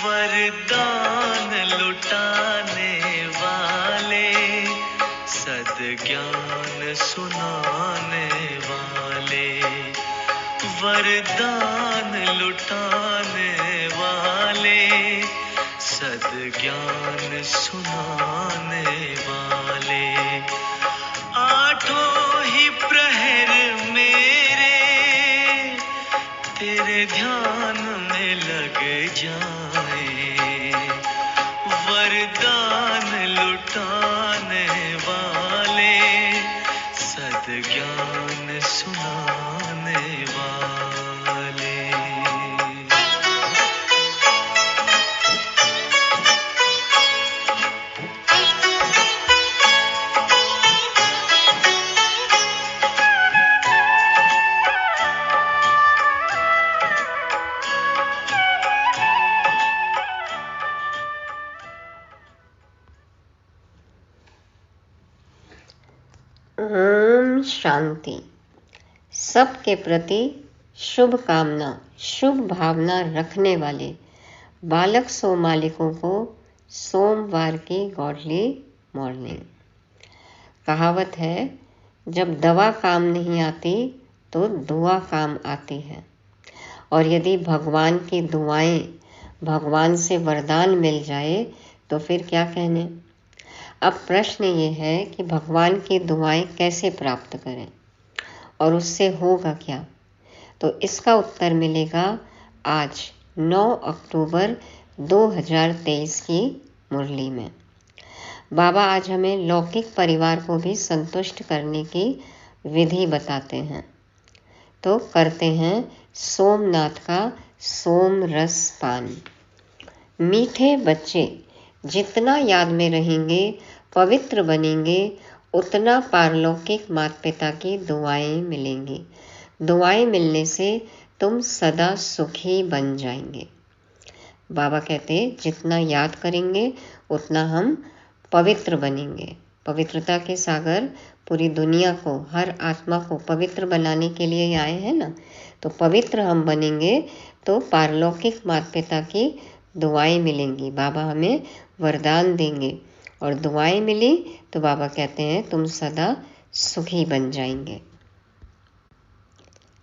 वरदान लुटाने वाले, सद्ज्ञान सुनाने वाले, वरदान लुटाने वाले, सद्ज्ञान सुनाने वाले, आठों ही प्रहर मेरे तेरे ध्यान में लग जाए, वरदान लुटाने वाले, सद्ज्ञान सुनाने वाले। ओम शांति। सबके प्रति शुभ कामना, शुभ भावना रखने वाले बालक सोमालिकों को सोमवार की गॉडली मॉर्निंग। कहावत है, जब दवा काम नहीं आती तो दुआ काम आती है। और यदि भगवान की दुआएं, भगवान से वरदान मिल जाए तो फिर क्या कहने। अब प्रश्न ये है कि भगवान की दुआएं कैसे प्राप्त करें और उससे होगा क्या। तो इसका उत्तर मिलेगा आज 9 अक्टूबर 2023 की मुरली में। बाबा आज हमें लौकिक परिवार को भी संतुष्ट करने की विधि बताते हैं। तो करते हैं सोमनाथ का सोम रस पान। मीठे बच्चे जितना याद में रहेंगे, पवित्र बनेंगे, उतना पारलौकिक माता पिता की दुआएं मिलेंगी। दुआएं मिलने से तुम सदा सुखी बन जाएंगे। बाबा कहते जितना याद करेंगे उतना हम पवित्र बनेंगे। पवित्रता के सागर पूरी दुनिया को, हर आत्मा को पवित्र बनाने के लिए आए हैं ना। तो पवित्र हम बनेंगे तो पारलौकिक माता पिता की दुआएं मिलेंगी। बाबा हमें वरदान देंगे और दुआएं मिली तो बाबा कहते हैं तुम सदा सुखी बन जाएंगे।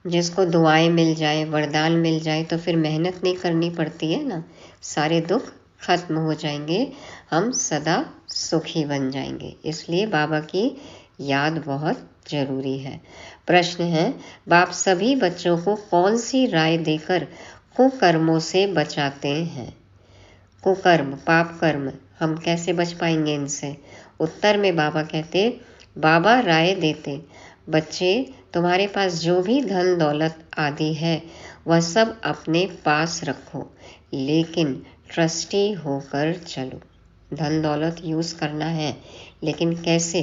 जिसको दुआएं मिल जाए, वरदान मिल जाए तो फिर मेहनत नहीं करनी पड़ती है ना। सारे दुख खत्म हो जाएंगे, हम सदा सुखी बन जाएंगे। इसलिए बाबा की याद बहुत जरूरी है। प्रश्न है, बाप सभी बच्चों को कौन सी राय देकर कुकर्मों से बचाते हैं। कुकर्म, पाप कर्म, हम कैसे बच पाएंगे इनसे। उत्तर में बाबा कहते, बाबा राय देते, बच्चे तुम्हारे पास जो भी धन दौलत आदि है वह सब अपने पास रखो, लेकिन ट्रस्टी होकर चलो। धन दौलत यूज करना है, लेकिन कैसे।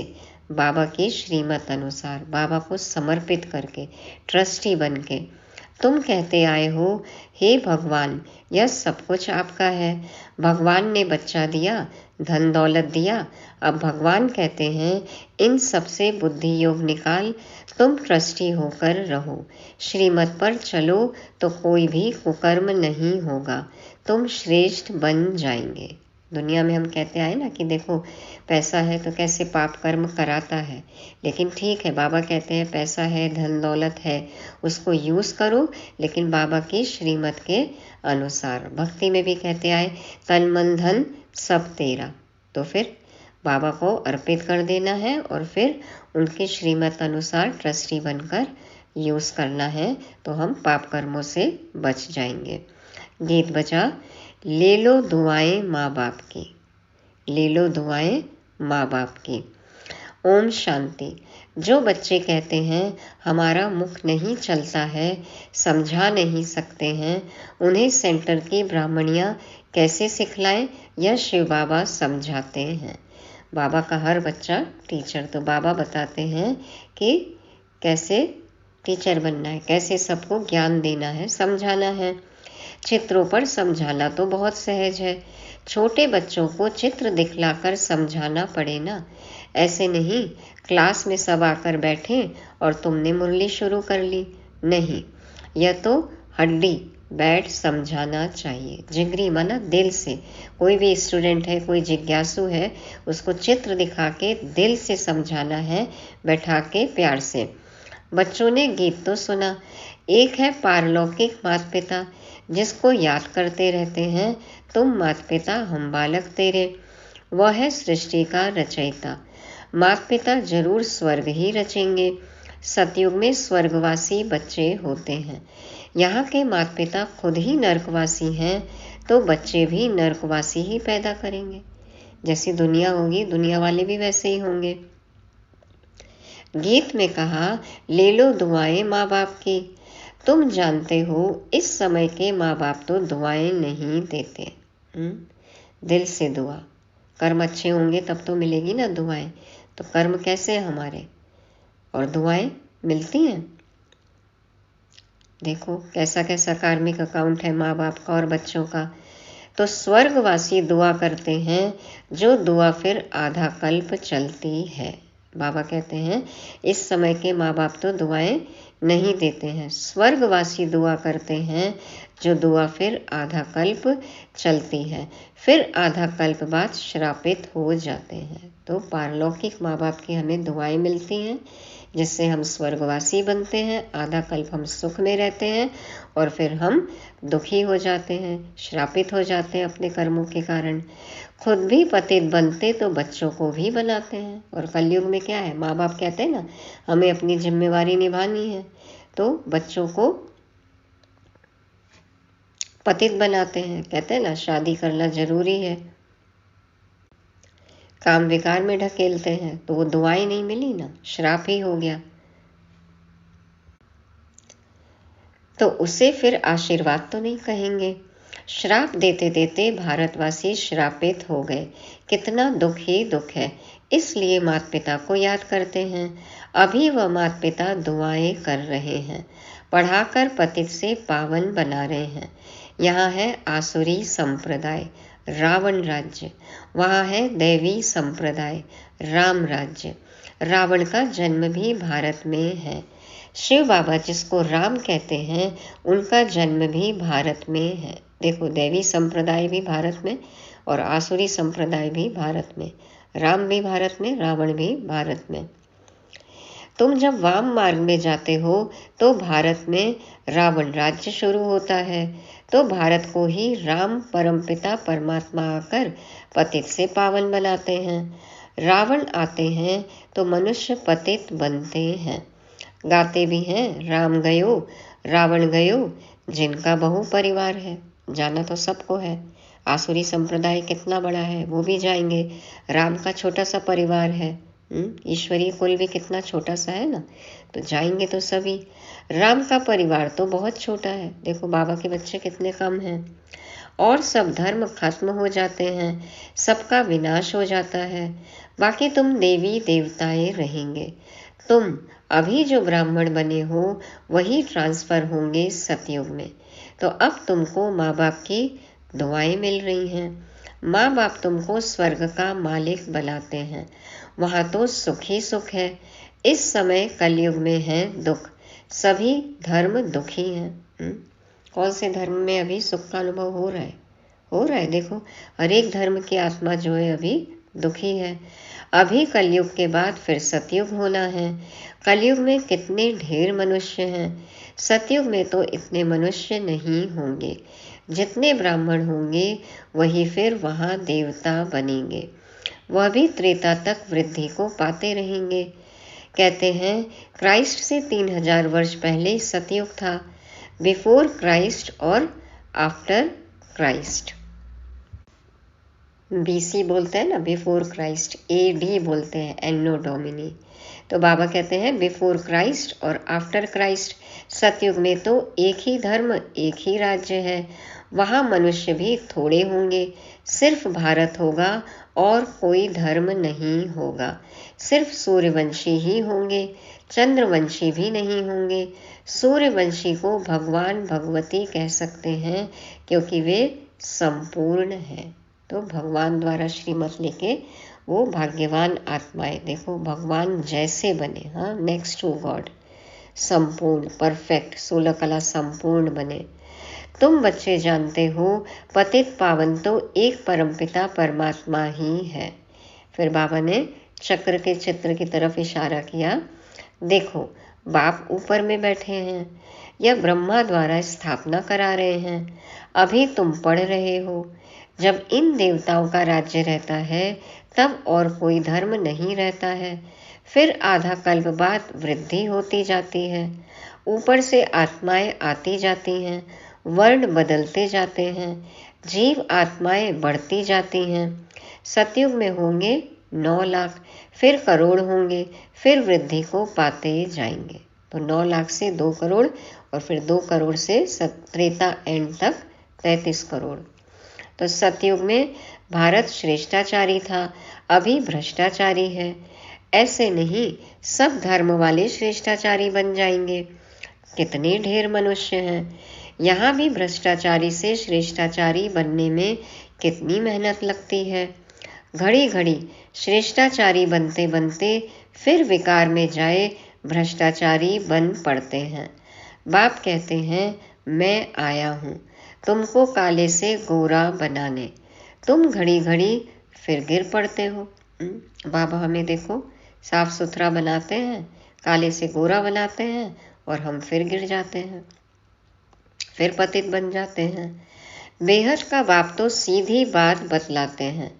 बाबा की श्रीमत अनुसार, बाबा को समर्पित करके, ट्रस्टी बन के। तुम कहते आए हो, हे भगवान यह सब कुछ आपका है। भगवान ने बच्चा दिया, धन दौलत दिया। अब भगवान कहते हैं इन सब से बुद्धि योग निकाल, तुम ट्रस्टी होकर रहो, श्रीमत पर चलो तो कोई भी कुकर्म नहीं होगा, तुम श्रेष्ठ बन जाएंगे। दुनिया में हम कहते आए ना कि देखो पैसा है तो कैसे पाप कर्म कराता है। लेकिन ठीक है, बाबा कहते हैं पैसा है, धन दौलत है, उसको यूज़ करो, लेकिन बाबा की श्रीमत के अनुसार। भक्ति में भी कहते आए तन मन धन सब तेरा। तो फिर बाबा को अर्पित कर देना है और फिर उनके श्रीमत अनुसार ट्रस्टी बनकर यूज़ करना है, तो हम पाप कर्मों से बच जाएंगे। गीत बजा, ले लो दुआएं माँ बाप की, ले लो दुआएं माँ बाप की। ओम शांति। जो बच्चे कहते हैं हमारा मुख नहीं चलता है, समझा नहीं सकते हैं, उन्हें सेंटर की ब्राह्मणियाँ कैसे सिखलाएं, यह शिव बाबा समझाते हैं। बाबा का हर बच्चा टीचर, तो बाबा बताते हैं कि कैसे टीचर बनना है, कैसे सबको ज्ञान देना है, समझाना है। चित्रों पर समझाना तो बहुत सहज है, छोटे बच्चों को चित्र दिखलाकर समझाना पड़े ना। ऐसे नहीं क्लास में सब आकर बैठे और तुमने मुरली शुरू कर ली, नहीं, यह तो हड्डी बैठ समझाना चाहिए, जिगरी माना दिल से। कोई भी स्टूडेंट है, कोई जिज्ञासु है, उसको चित्र दिखा के दिल से समझाना है, बैठा के प्यार से। बच्चों ने गीत तो सुना, एक है पारलौकिक माता पिता जिसको याद करते रहते हैं, तुम माता पिता हम बालक तेरे। वह है सृष्टि का रचयिता, माता पिता जरूर स्वर्ग ही रचेंगे। सतयुग में स्वर्गवासी बच्चे होते हैं, यहाँ के माता पिता खुद ही नरकवासी हैं, तो बच्चे भी नरकवासी ही पैदा करेंगे। जैसी दुनिया होगी दुनिया वाले भी वैसे ही होंगे। गीत में कहा, ले लो दुआएं माँ बाप की। तुम जानते हो इस समय के माँ बाप तो दुआएं नहीं देते। दिल से दुआ, कर्म अच्छे होंगे तब तो मिलेगी ना दुआएं। तो कर्म कैसे हैं हमारे, और दुआएं मिलती हैं। देखो कैसा कैसा कार्मिक अकाउंट है माँ बाप का और बच्चों का। तो स्वर्गवासी दुआ करते हैं, जो दुआ फिर आधा कल्प चलती है। बाबा कहते हैं इस समय के माँ बाप तो दुआएं नहीं देते हैं, स्वर्गवासी दुआ करते हैं, जो दुआ फिर आधा कल्प चलती है, फिर आधा कल्प बाद श्रापित हो जाते हैं। तो पारलौकिक माँ बाप की हमें दुआएं मिलती हैं, जिससे हम स्वर्गवासी बनते हैं, आधा कल्प हम सुख में रहते हैं, और फिर हम दुखी हो जाते हैं, श्रापित हो जाते हैं अपने कर्मों के कारण। खुद भी पतित बनते तो बच्चों को भी बनाते हैं। और कलयुग में क्या है, माँ बाप कहते हैं ना हमें अपनी जिम्मेवारी निभानी है, तो बच्चों को पतित बनाते हैं। कहते हैं ना शादी करना जरूरी है, काम विकार में ढकेलते हैं, तो वो दुआएं नहीं मिली ना, श्राप ही हो गया। तो उसे फिर आशीर्वाद तो नहीं कहेंगे। श्राप देते देते भारतवासी श्रापित हो गए, कितना दुख ही दुख है। इसलिए माता पिता को याद करते हैं। अभी वह माता पिता दुआएं कर रहे हैं, पढ़ाकर पतित से पावन बना रहे हैं। यहाँ है आसुरी संप्रदाय, रावण राज्य, वहाँ है दैवी संप्रदाय, राम राज्य। रावण का जन्म भी भारत में है। शिव बाबा जिसको राम कहते हैं, उनका जन्म भी भारत में है। देखो दैवी संप्रदाय भी भारत में और आसुरी संप्रदाय भी भारत में, राम भी भारत में, रावण भी भारत में। तुम जब वाम मार्ग में जाते हो तो भारत में रावण राज्य शुरू होता है, तो भारत को ही राम परमपिता परमात्मा आकर पतित से पावन बनाते हैं। रावण आते हैं तो मनुष्य पतित बनते हैं। गाते भी हैं, राम गयो रावण गयो, जिनका बहु परिवार है। जाना तो सबको है, आसुरी संप्रदाय कितना बड़ा है वो भी जाएंगे। राम का छोटा सा परिवार है, ईश्वरीय कुल भी कितना छोटा सा है ना, तो जाएंगे तो सभी। राम का परिवार तो बहुत छोटा है, देखो बाबा के बच्चे कितने कम हैं। और सब धर्म खत्म हो जाते हैं, सबका विनाश हो जाता है, बाकी तुम देवी देवताएं रहेंगे। तुम अभी जो ब्राह्मण बने हो वही ट्रांसफर होंगे सतयुग में। तो अब तुमको माँ बाप की दुआएं मिल रही हैं, माँ बाप तुमको स्वर्ग का मालिक बनाते हैं, वहाँ तो सुख ही सुख है। इस समय कलयुग में है दुख, सभी धर्म दुखी हैं। कौन से धर्म में अभी सुख का अनुभव हो रहा है? हो रहा है, देखो हर एक धर्म की आत्मा जो है अभी दुखी है। अभी कलयुग के बाद फिर सतयुग होना है। कलयुग में कितने ढेर मनुष्य हैं, सतयुग में तो इतने मनुष्य नहीं होंगे। जितने ब्राह्मण होंगे वही फिर वहाँ देवता बनेंगे, वह भी त्रेता तक वृद्धि को पाते रहेंगे। कहते हैं क्राइस्ट से 3000 वर्ष पहले सतयुग था, बिफोर क्राइस्ट और आफ्टर क्राइस्ट। BC बोलते हैं ना, बिफोर क्राइस्ट, AD बोलते हैं, एनो डोमिनी। तो बाबा कहते हैं बिफोर क्राइस्ट और आफ्टर क्राइस्ट। सतयुग में तो एक ही धर्म, एक ही राज्य है। वहाँ मनुष्य भी थोड़े होंगे, सिर्फ भारत होगा और कोई धर्म नहीं होगा। सिर्फ सूर्यवंशी ही होंगे, चंद्रवंशी भी नहीं होंगे। सूर्यवंशी को भगवान भगवती कह सकते हैं क्योंकि वे संपूर्ण हैं। तो भगवान द्वारा श्रीमत लेके वो भाग्यवान आत्माएं, देखो भगवान जैसे बने, हाँ, नेक्स्ट टू गॉड, संपूर्ण, परफेक्ट, 16 कला संपूर्ण बने। तुम बच्चे जानते हो पतित पावन तो एक परमपिता परमात्मा ही है। फिर बाबा ने चक्र के चित्र की तरफ इशारा किया। देखो बाप ऊपर में बैठे हैं, यह ब्रह्मा द्वारा स्थापना करा रहे हैं। अभी तुम पढ़ रहे हो, जब इन देवताओं का राज्य रहता है तब और कोई धर्म नहीं रहता है। फिर आधा कल्प बाद वृद्धि होती जाती है, ऊपर से आत्माएं आती जाती हैं, वर्ण बदलते जाते हैं, जीव आत्माएं बढ़ती जाती हैं। सतयुग में होंगे 9 लाख, फिर करोड़ होंगे, फिर वृद्धि को पाते जाएंगे। तो 9 लाख से 2 करोड़ और फिर 2 करोड़ से त्रेता एंड तक 33 करोड़। तो सतयुग में भारत श्रेष्ठाचारी था, अभी भ्रष्टाचारी है। ऐसे नहीं, सब धर्म वाले श्रेष्ठाचारी बन जाएंगे। कितने ढेर मनुष्य हैं, यहाँ भी भ्रष्टाचारी से श्रेष्ठाचारी बनने में कितनी मेहनत लगती है। घड़ी घड़ी श्रेष्ठाचारी बनते बनते फिर विकार में जाए भ्रष्टाचारी बन पड़ते हैं। बाप कहते हैं मैं आया हूँ तुमको काले से गोरा बनाने, तुम घड़ी घड़ी फिर गिर पड़ते हो। बाबा हमें देखो साफ सुथरा बनाते हैं, काले से गोरा बनाते हैं और हम फिर गिर जाते हैं, फिर पतित बन जाते हैं। बेहद का बाप तो सीधी बात बतलाते हैं,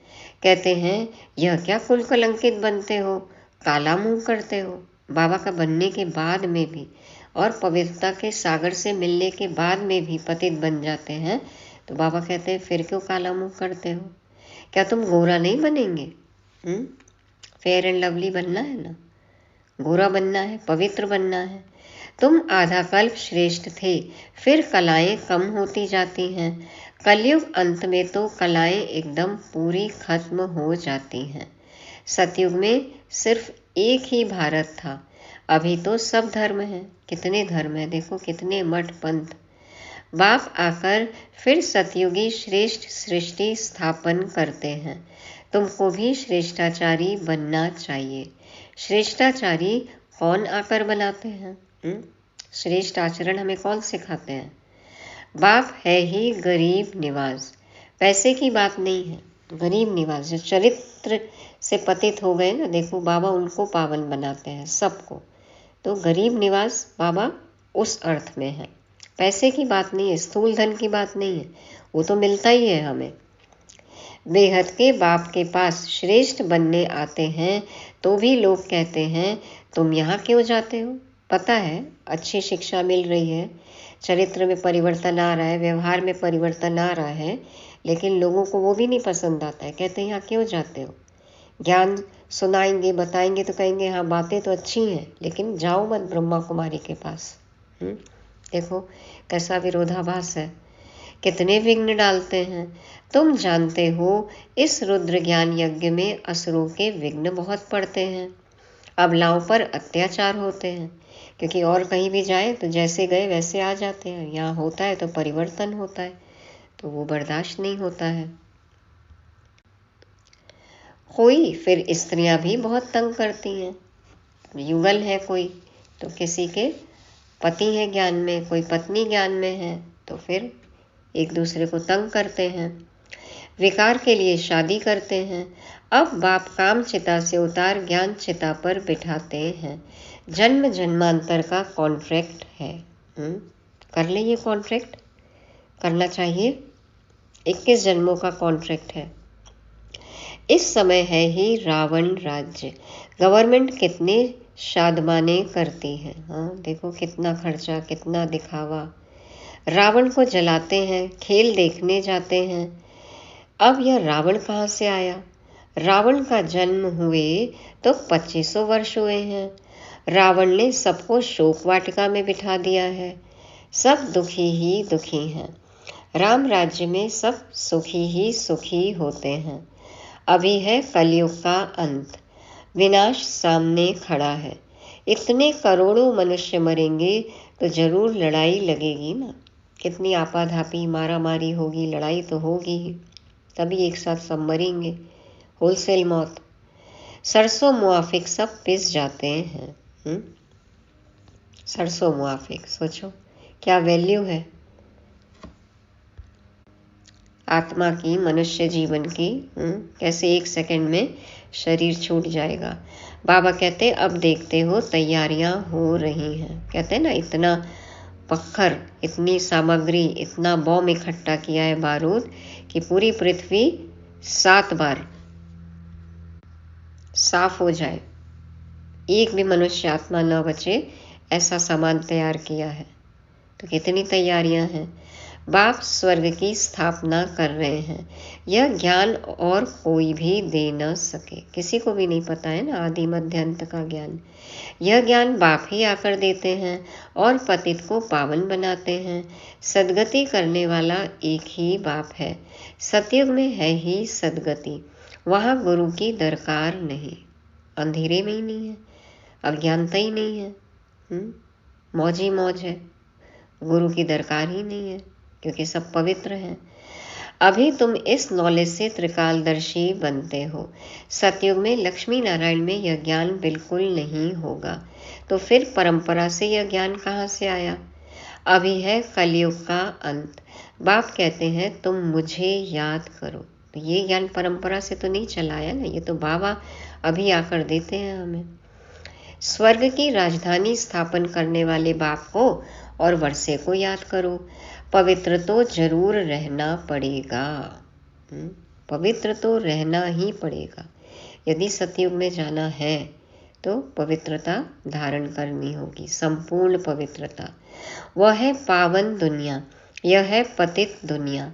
कहते हैं यह क्या कुल कलंकित बनते हो, काला मुंह करते हो। बाबा का बनने के बाद में भी और पवित्रता के सागर से मिलने के बाद में भी पतित बन जाते हैं। तो बाबा कहते हैं फिर क्यों काला मुंह करते हो, क्या तुम गोरा नहीं बनेंगे? फेयर एंड लवली बनना है ना, गोरा बनना है, पवित्र बनना है। तुम आधा कल्प श्रेष्ठ थे, फिर कलाएं कम होती जाती हैं। कलयुग अंत में तो कलाएं एकदम पूरी खत्म हो जाती हैं। सतयुग में सिर्फ एक ही भारत था, अभी तो सब धर्म हैं। कितने धर्म हैं, देखो कितने मठ पंथ। बाप आकर फिर सतयुगी श्रेष्ठ सृष्टि स्थापन करते हैं। तुमको भी श्रेष्ठाचारी बनना चाहिए। श्रेष्ठाचारी कौन आकर बनाते हैं? श्रेष्ठ आचरण हमें कौन सिखाते हैं? बाप है ही गरीब निवास, पैसे की बात नहीं है, गरीब निवास। जो चरित्र से पतित हो गए ना, देखो बाबा उनको पावन बनाते हैं सबको। तो गरीब निवास बाबा उस अर्थ में है, पैसे की बात नहीं है, स्थूल धन की बात नहीं है, वो तो मिलता ही है हमें। बेहद के बाप के पास श्रेष्ठ बनने आते हैं तो भी लोग कहते हैं तुम यहाँ क्यों जाते हो? पता है अच्छी शिक्षा मिल रही है, चरित्र में परिवर्तन आ रहा है, व्यवहार में परिवर्तन आ रहा है, लेकिन लोगों को वो भी नहीं पसंद आता है। कहते हैं यहाँ क्यों जाते हो? ज्ञान सुनाएंगे, बताएंगे तो कहेंगे हाँ बातें तो अच्छी हैं, लेकिन जाओ मत ब्रह्मा कुमारी के पास। देखो कैसा विरोधाभास है, कितने विघ्न डालते हैं। तुम जानते हो इस रुद्र ज्ञान यज्ञ में असुरों के विघ्न बहुत पड़ते हैं, अबलाओं पर अत्याचार होते हैं, क्योंकि और कहीं भी जाए तो जैसे गए वैसे आ जाते हैं। यहाँ होता है तो परिवर्तन होता है, तो वो बर्दाश्त नहीं होता है। कोई फिर स्त्रियां भी बहुत तंग करती हैं, युगल है कोई तो किसी के पति है ज्ञान में, कोई पत्नी ज्ञान में है, तो फिर एक दूसरे को तंग करते हैं, विकार के लिए शादी करते हैं। अब बाप काम चिता से उतार ज्ञान चिता पर बिठाते हैं। जन्म जन्मांतर का कॉन्ट्रैक्ट है, कर ले, ये कॉन्ट्रैक्ट करना चाहिए। 21 जन्मों का कॉन्ट्रैक्ट है। इस समय है ही रावण राज्य, गवर्नमेंट कितने शादमाने करती है। हाँ देखो कितना खर्चा, कितना दिखावा। रावण को जलाते हैं, खेल देखने जाते हैं, अब यह रावण कहाँ से आया? रावण का जन्म हुए तो 2500 वर्ष हुए हैं। रावण ने सबको शोक वाटिका में बिठा दिया है। सब दुखी ही दुखी हैं। राम राज्य में सब सुखी ही सुखी होते हैं। अभी है कलयुग का अंत, विनाश सामने खड़ा है। इतने करोड़ों मनुष्य मरेंगे तो जरूर लड़ाई लगेगी ना। कितनी आपाधापी मारा मारी होगी, लड़ाई तो होगी ही, तभी एक साथ सब मरेंगे। होलसेल मौत। सरसों मुआफिक सब पिस जाते हैं। सरसों मुआफिक, सोचो क्या वैल्यू है आत्मा की, मनुष्य जीवन की। कैसे एक सेकंड में शरीर छूट जाएगा। बाबा कहते अब देखते हो तैयारियां हो रही हैं। कहते हैं ना, इतना पत्थर, इतनी सामग्री, इतना बॉम्ब इकट्ठा किया है, बारूद, कि पूरी पृथ्वी 7 बार साफ हो जाए, एक भी मनुष्य आत्मा न बचे, ऐसा सामान तैयार किया है। तो कितनी तैयारियां हैं। बाप स्वर्ग की स्थापना कर रहे हैं। यह ज्ञान और कोई भी दे न सके, किसी को भी नहीं पता है ना आदि मध्य अंत का ज्ञान। यह ज्ञान बाप ही आकर देते हैं और पतित को पावन बनाते हैं। सदगति करने वाला एक ही बाप है। सतयुग में है ही सदगति, वहाँ गुरु की दरकार नहीं। अंधेरे में ही नहीं है, अज्ञानता ही नहीं है, मौज ही मौज है, गुरु की दरकार ही नहीं है, क्योंकि सब पवित्र हैं। अभी तुम इस नॉलेज से त्रिकालदर्शी बनते हो। सतयुग में लक्ष्मी नारायण में यह ज्ञान बिल्कुल नहीं होगा, तो फिर परंपरा से यह ज्ञान कहाँ से आया? अभी है कलयुग का अंत। बाप कहते हैं तुम मुझे याद करो। तो ये ज्ञान परंपरा से तो नहीं चलाया ना, ये तो बाबा अभी आकर देते हैं हमें। स्वर्ग की राजधानी स्थापन करने वाले बाप को और वर्षे को याद करो। पवित्र तो जरूर रहना पड़ेगा, पवित्र तो रहना ही पड़ेगा। यदि सतयुग में जाना है तो पवित्रता धारण करनी होगी, संपूर्ण पवित्रता। वह है पावन दुनिया, यह है पतित दुनिया।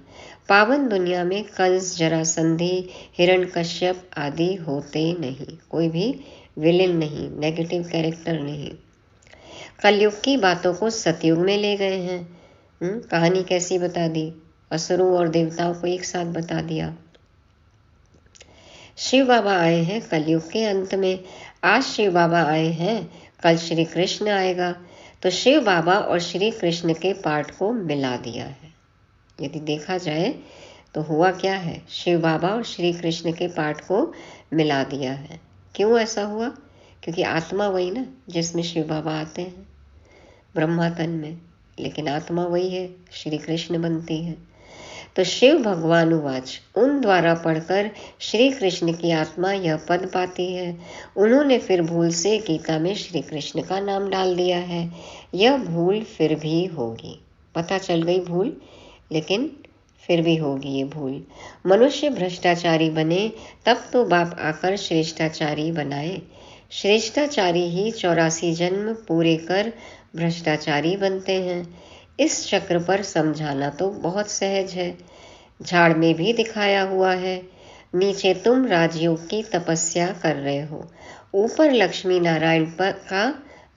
पावन दुनिया में कंस, जरासंधि, हिरण्यकश्यप आदि होते नहीं, कोई भी विलेन नहीं, नेगेटिव कैरेक्टर नहीं। कलयुग की बातों को सतयुग में ले गए हैं। कहानी कैसी बता दी, असुरों और देवताओं को एक साथ बता दिया। शिव बाबा आए हैं कलयुग के अंत में। आज शिव बाबा आए हैं, कल श्री कृष्ण आएगा। तो शिव बाबा और श्री कृष्ण के पाठ को मिला दिया है। यदि देखा जाए तो हुआ क्या है, शिव बाबा और श्री कृष्ण के पाठ को मिला दिया है। क्यों ऐसा हुआ? क्योंकि आत्मा वही ना जिसमें शिव बाबा आते हैं, ब्रह्मा तन में, लेकिन आत्मा वही है, श्री कृष्ण बनती है। तो शिव भगवान उवाच, उन द्वारा पढ़कर श्री कृष्ण की आत्मा यह पद पाती है। उन्होंने फिर भूल से गीता में श्री कृष्ण का नाम डाल दिया है। यह भूल फिर भी होगी, पता चल गई भूल, लेकिन फिर भी होगी ये भूल। मनुष्य भ्रष्टाचारी बने तब तो बाप आकर श्रेष्ठाचारी बनाए। श्रेष्ठाचारी ही 84 जन्म पूरे कर भ्रष्टाचारी बनते हैं। इस चक्र पर समझाना तो बहुत सहज है, झाड़ में भी दिखाया हुआ है। नीचे तुम राजयोग की तपस्या कर रहे हो, ऊपर लक्ष्मी नारायण का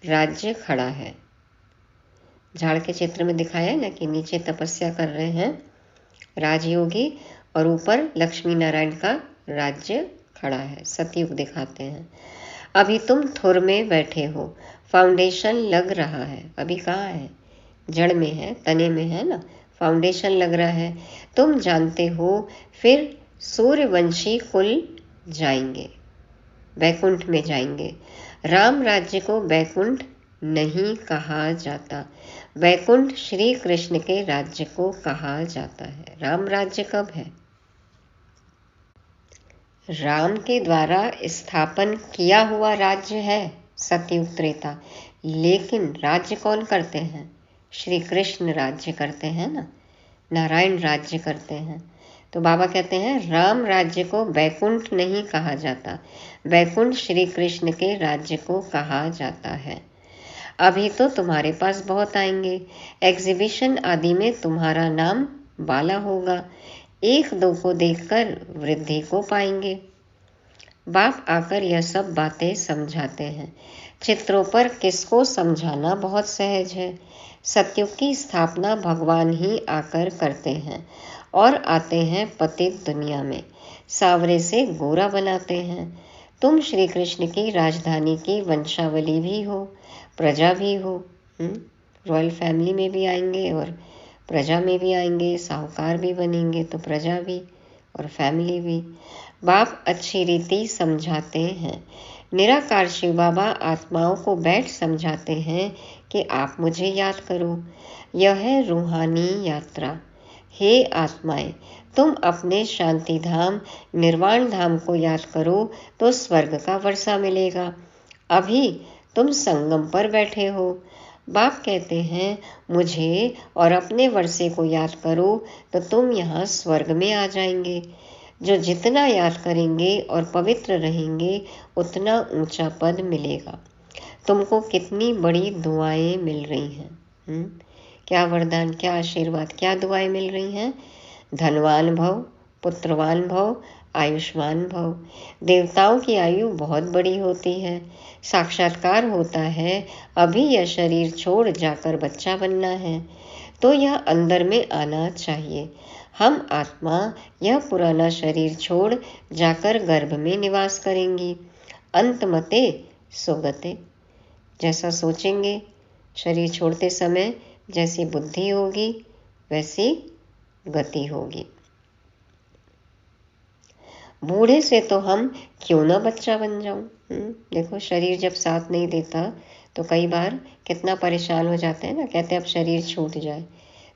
राज्य खड़ा है। झाड़ के चित्र में दिखाया है ना कि नीचे तपस्या कर रहे हैं राजयोगी और ऊपर लक्ष्मी नारायण का राज्य खड़ा है। सतयुग दिखाते हैं। अभी तुम थुर में बैठे हो, फाउंडेशन लग रहा है। अभी कहाँ है? जड़ में है, तने में है ना, फाउंडेशन लग रहा है। तुम जानते हो फिर सूर्यवंशी कुल जाएंगे, बैकुंठ में जाएंगे। राम राज्य को बैकुंठ नहीं कहा जाता, बैकुंठ श्री कृष्ण के राज्य को कहा जाता है। राम राज्य कब है? राम के द्वारा स्थापन किया हुआ राज्य है सतयुग त्रेता, लेकिन राज्य कौन करते हैं? श्री कृष्ण राज्य करते हैं ना, नारायण राज्य करते हैं। तो बाबा कहते हैं राम राज्य को बैकुंठ नहीं कहा जाता, बैकुंठ श्री कृष्ण के राज्य को कहा जाता है। अभी तो तुम्हारे पास बहुत आएंगे, एग्जीबिशन आदि में तुम्हारा नाम बाला होगा। एक दो को देखकर वृद्धि को पाएंगे। बाप आकर यह सब बातें समझाते हैं। चित्रों पर किसको समझाना बहुत सहज है। सत्युग की स्थापना भगवान ही आकर करते हैं और आते हैं पतित दुनिया में, सावरे से गोरा बनाते हैं। तुम श्री कृष्ण की राजधानी की वंशावली भी हो, प्रजा भी हो। रॉयल फैमिली में भी आएंगे और प्रजा में भी आएंगे, साहूकार भी बनेंगे तो प्रजा भी और फैमिली भी। बाप अच्छी रीति समझाते हैं। निराकार शिव बाबा आत्माओं को बैठ समझाते हैं कि आप मुझे याद करो। यह है रूहानी यात्रा। हे आत्माएं, तुम अपने शांति धाम निर्वाण धाम को याद करो तो स्वर्ग का वर्षा मिलेगा। अभी तुम संगम पर बैठे हो। बाप कहते हैं मुझे और अपने वर्षे को याद करो तो तुम यहाँ स्वर्ग में आ जाएंगे। जो जितना याद करेंगे और पवित्र रहेंगे उतना ऊंचा पद मिलेगा। तुमको कितनी बड़ी दुआएं मिल रही हैं। क्या वरदान, क्या आशीर्वाद, क्या दुआएं मिल रही हैं। धनवान भव, पुत्रवान भव, आयुष्मान भव। देवताओं की आयु बहुत बड़ी होती है। साक्षात्कार होता है अभी यह शरीर छोड़ जाकर बच्चा बनना है तो यह अंदर में आना चाहिए। हम आत्मा यह पुराना शरीर छोड़ जाकर गर्भ में निवास करेंगी। अंतमते सुगते। जैसा सोचेंगे शरीर छोड़ते समय, जैसी बुद्धि होगी वैसी गति होगी। बूढ़े से तो हम क्यों ना बच्चा बन जाऊं। देखो शरीर जब साथ नहीं देता तो कई बार कितना परेशान हो जाते हैं ना, कहते हैं अब शरीर छूट जाए।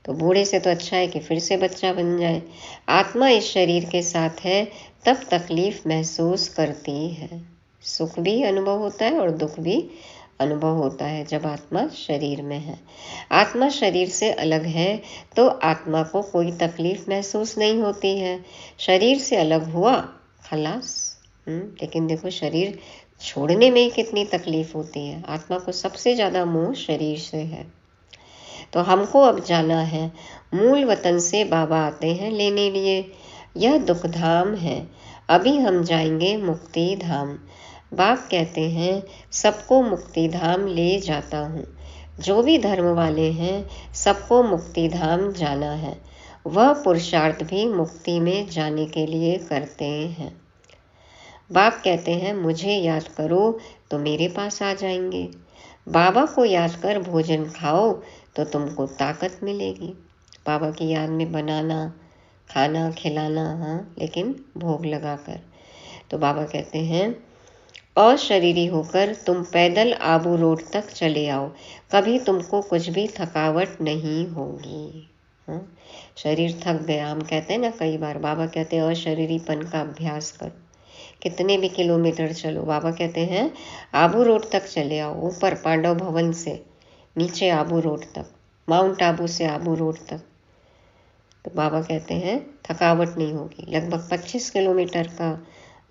तो बूढ़े से तो अच्छा है कि फिर से बच्चा बन जाए। आत्मा इस शरीर के साथ है तब तकलीफ महसूस करती है। सुख भी अनुभव होता है और दुख भी अनुभव होता है जब आत्मा शरीर में है। आत्मा शरीर से अलग है तो आत्मा को कोई तकलीफ महसूस नहीं होती है। शरीर से अलग हुआ खलास। लेकिन देखो शरीर छोड़ने में ही कितनी तकलीफ होती है। आत्मा को सबसे ज़्यादा मोह शरीर से है। तो हमको अब जाना है। मूल वतन से बाबा आते हैं लेने लिए। यह दुख धाम है, अभी हम जाएंगे मुक्ति धाम। बाप कहते हैं सबको मुक्ति धाम ले जाता हूँ। जो भी धर्म वाले हैं सबको मुक्ति धाम जाना है। वह पुरुषार्थ भी मुक्ति में जाने के लिए करते हैं। बाप कहते हैं मुझे याद करो तो मेरे पास आ जाएंगे। बाबा को याद कर भोजन खाओ तो तुमको ताकत मिलेगी। बाबा की याद में बनाना, खाना, खिलाना, हाँ, लेकिन भोग लगाकर। तो बाबा कहते हैं अशरीरी होकर तुम पैदल आबू रोड तक चले आओ, कभी तुमको कुछ भी थकावट नहीं होगी। शरीर थक गया, हम कहते हैं ना कई बार, बाबा कहते हैं अशरीरीपन का अभ्यास करो। कितने भी किलोमीटर चलो, बाबा कहते हैं आबू रोड तक चले आओ, ऊपर पांडव भवन से नीचे आबू रोड तक, माउंट आबू से आबू रोड तक। तो बाबा कहते हैं थकावट नहीं होगी। लगभग 25 किलोमीटर का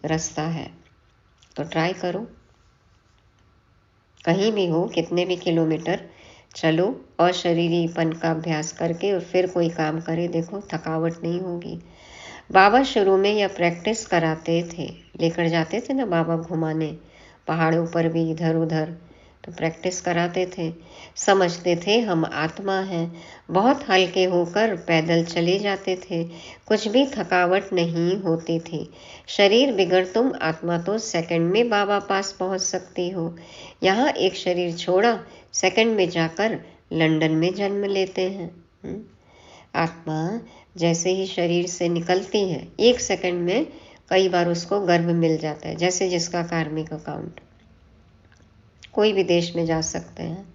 रास्ता है, तो ट्राई करो। कहीं भी हो, कितने भी किलोमीटर चलो, अशरीरीपन का अभ्यास करके और फिर कोई काम करे, देखो थकावट नहीं होगी। बाबा शुरू में यह प्रैक्टिस कराते थे, लेकर जाते थे ना बाबा घुमाने, पहाड़ों पर भी इधर उधर, तो प्रैक्टिस कराते थे। समझते थे हम आत्मा हैं। बहुत हल्के होकर पैदल चले जाते थे, कुछ भी थकावट नहीं होती थी। शरीर बिगड़ तुम, आत्मा तो सेकंड में बाबा पास पहुंच सकती हो। यहाँ एक शरीर छोड़ा, सेकंड में जाकर लंदन में जन्म लेते हैं। आत्मा जैसे ही शरीर से निकलती है, एक सेकंड में कई बार उसको गर्भ मिल जाता है, जैसे जिसका कार्मिक अकाउंट। कोई भी देश में जा सकते हैं।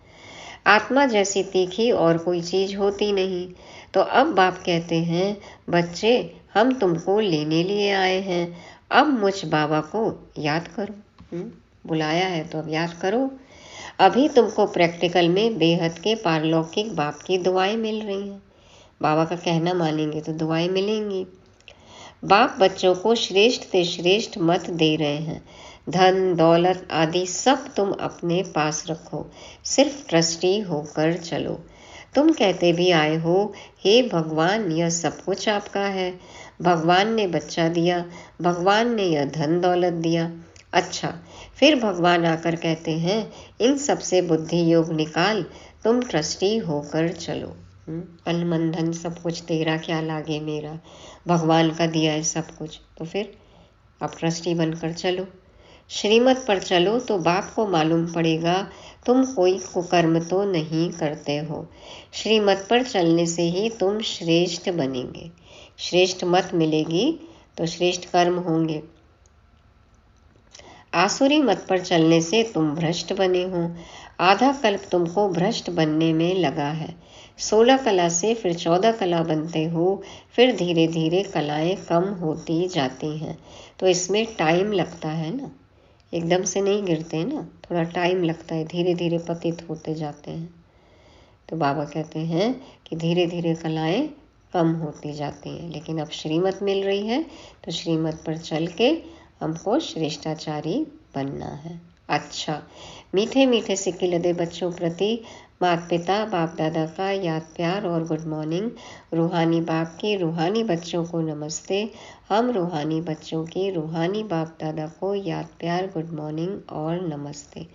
आत्मा जैसी तीखी और कोई चीज होती नहीं। तो अब बाप कहते हैं बच्चे, हम तुमको लेने लिए आए हैं, अब मुझ बाबा को याद करो। बुलाया है तो अब याद करो। अभी तुमको प्रैक्टिकल में बेहद के पारलौकिक बाप की दुआएं मिल रही हैं। बाबा का कहना मानेंगे तो दुआएं मिलेंगी। बाप बच्चों को श्रेष्ठ से श्रेष्ठ मत दे रहे हैं। धन दौलत आदि सब तुम अपने पास रखो, सिर्फ ट्रस्टी होकर चलो। तुम कहते भी आए हो, हे भगवान यह सब कुछ आपका है, भगवान ने बच्चा दिया, भगवान ने यह धन दौलत दिया। अच्छा, फिर भगवान आकर कहते हैं इन सब से बुद्धि योग निकाल, तुम ट्रस्टी होकर चलो। अन्न मन धन सब कुछ तेरा, क्या लागे मेरा, भगवान का दिया है सब कुछ, तो फिर अब ट्रस्टी बनकर चलो। श्रीमत पर चलो तो बाप को मालूम पड़ेगा तुम कोई कुकर्म तो नहीं करते हो। श्रीमत पर चलने से ही तुम श्रेष्ठ बनेंगे। श्रेष्ठ मत मिलेगी तो श्रेष्ठ कर्म होंगे। आसुरी मत पर चलने से तुम भ्रष्ट बने हो। आधा कल्प तुमको भ्रष्ट बनने में लगा है। 16 कला से फिर 14 कला बनते हो, फिर धीरे धीरे कलाएं कम होती जाती हैं। तो इसमें टाइम लगता है ना, एकदम से नहीं गिरते ना, थोड़ा टाइम लगता है, धीरे धीरे पतित होते जाते हैं। तो बाबा कहते हैं कि धीरे धीरे कलाएं कम होती जाती हैं, लेकिन अब श्रीमत मिल रही है तो श्रीमत पर चल के हमको श्रेष्ठाचारी बनना है। अच्छा, मीठे मीठे सिक्के लदे बच्चों प्रति माता पिता बाप दादा का याद प्यार और गुड मॉर्निंग। रूहानी बाप के रूहानी बच्चों को नमस्ते। हम रूहानी बच्चों के रूहानी बाप दादा को याद प्यार गुड मॉर्निंग और नमस्ते।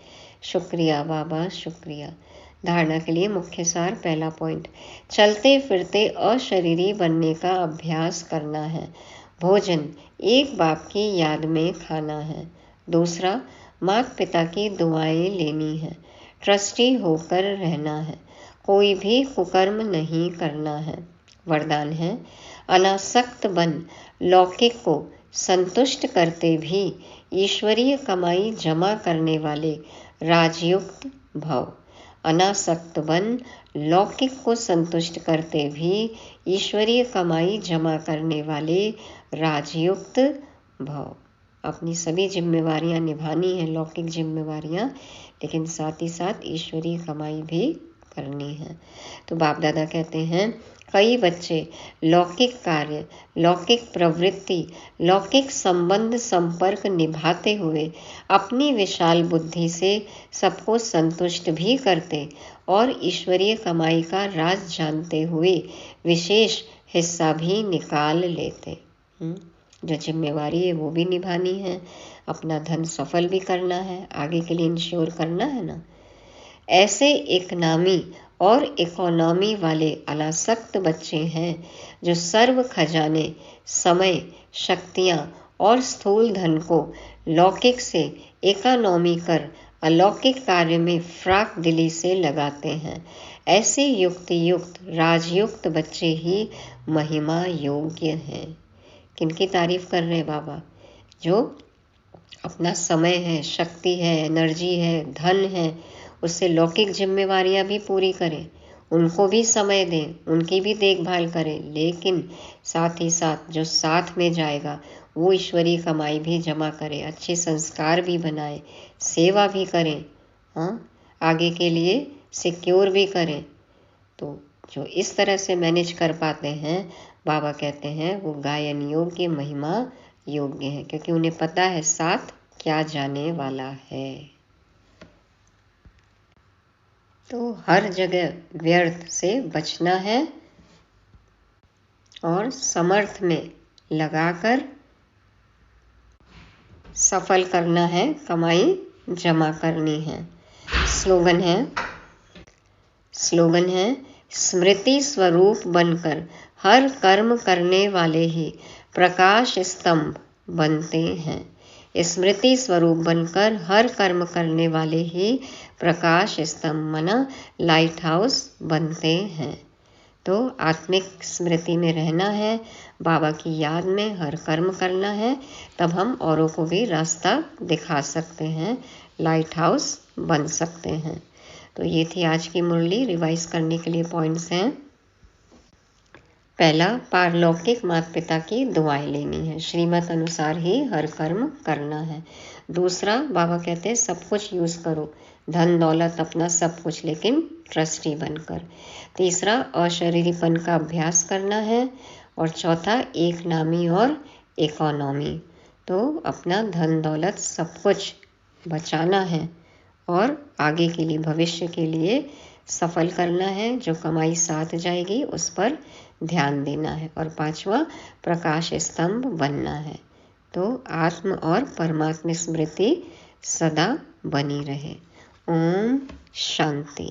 शुक्रिया बाबा, शुक्रिया। धारणा के लिए मुख्य सार। पहला पॉइंट, चलते फिरते अशरीरी बनने का अभ्यास करना है। भोजन एक बाप की याद में खाना है। दूसरा, माता पिता की दुआएं लेनी है। ट्रस्टी होकर रहना है। कोई भी कुकर्म नहीं करना है। वरदान है, अनासक्त बन, लौकिक को संतुष्ट करते भी ईश्वरीय कमाई जमा करने वाले राजयुक्त भव। अनासक्त बन, लौकिक को संतुष्ट करते भी ईश्वरीय कमाई जमा करने वाले राजयुक्त भव। अपनी सभी जिम्मेवारियां निभानी है, लौकिक जिम्मेवारियां, लेकिन साथ ही साथ ईश्वरीय कमाई भी करनी है। तो बाप दादा कहते हैं कई बच्चे लौकिक कार्य, लौकिक प्रवृत्ति, लौकिक संबंध संपर्क निभाते हुए अपनी विशाल बुद्धि से सबको संतुष्ट भी करते और ईश्वरीय कमाई का राज जानते हुए विशेष हिस्सा भी निकाल लेते। जो जिम्मेवारी है वो भी निभानी है, अपना धन सफल भी करना है, आगे के लिए इंश्योर करना है ना। ऐसे एक नामी और इकोनॉमी वाले अनासक्त बच्चे हैं जो सर्व खजाने, समय, शक्तियाँ और स्थूल धन को लौकिक से इकोनॉमी कर अलौकिक कार्य में फ्राक दिली से लगाते हैं। ऐसे युक्त राजयुक्त बच्चे ही महिमा योग्य हैं। किनकी तारीफ कर रहे हैं बाबा? जो अपना समय है, शक्ति है, एनर्जी है, धन है, उससे लौकिक जिम्मेवारियां भी पूरी करें, उनको भी समय दें, उनकी भी देखभाल करें, लेकिन साथ ही साथ जो साथ में जाएगा वो ईश्वरीय कमाई भी जमा करे, अच्छे संस्कार भी बनाए, सेवा भी करें, हाँ, आगे के लिए सिक्योर भी करें। तो जो इस तरह से मैनेज कर पाते हैं, बाबा कहते हैं वो गायन योग्य, महिमा योग्य है, क्योंकि उन्हें पता है साथ क्या जाने वाला है। तो हर जगह व्यर्थ से बचना है और समर्थ में लगाकर सफल करना है, कमाई जमा करनी है। स्लोगन है स्मृति स्वरूप बनकर हर कर्म करने वाले ही प्रकाश स्तंभ बनते हैं। स्मृति स्वरूप बनकर हर कर्म करने वाले ही प्रकाश स्तंभ मना लाइट हाउस बनते हैं। तो आत्मिक स्मृति में रहना है, बाबा की याद में हर कर्म करना है, तब हम औरों को भी रास्ता दिखा सकते हैं, लाइट हाउस बन सकते हैं। तो ये थी आज की मुरली। रिवाइज करने के लिए पॉइंट्स हैं। पहला, पारलौकिक माता पिता की दुआएं लेनी है, श्रीमत अनुसार ही हर कर्म करना है। दूसरा, बाबा कहते हैं सब कुछ यूज़ करो, धन दौलत अपना सब कुछ, लेकिन ट्रस्टी बनकर। तीसरा, अशरीरीपन का अभ्यास करना है। और चौथा, एक नामी और इकोनॉमी। तो अपना धन दौलत सब कुछ बचाना है और आगे के लिए, भविष्य के लिए सफल करना है, जो कमाई साथ जाएगी उस पर ध्यान देना है। और 5वां प्रकाश स्तंभ बनना है। तो आत्म और परमात्मा स्मृति सदा बनी रहे। ओम शांति।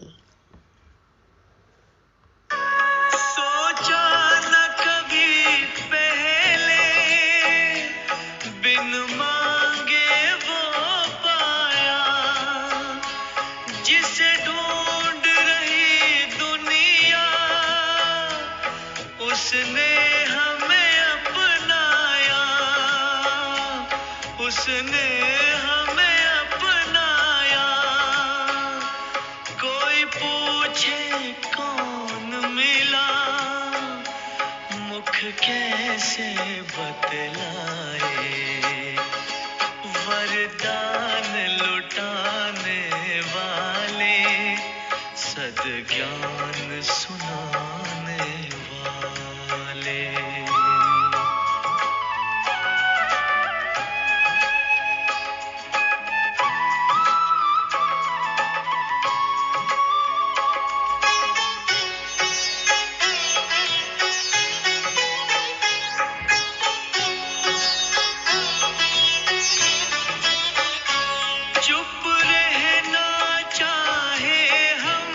उसने हमें अपनाया, उसने हमें अपनाया। कोई पूछे कौन मिला, मुख कैसे बतलाए। वरदान लुटाने वाले, सद्ज्ञान सुनाने वाले। चुप रहना चाहे हम,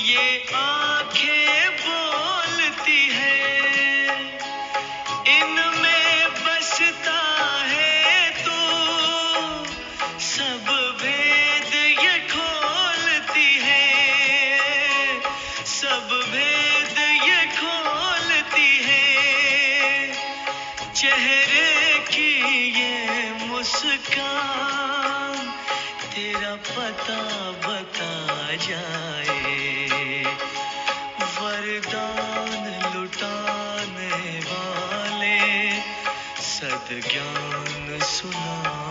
ये आंखें बोलती है। इनमें बसता है तू, सब भेद ये खोलती है, सब भेद ये खोलती है। चेहरे की ये मुस्कान तेरा पता बता जाए। वरदान लुटाने वाले, सद्ज्ञान सुना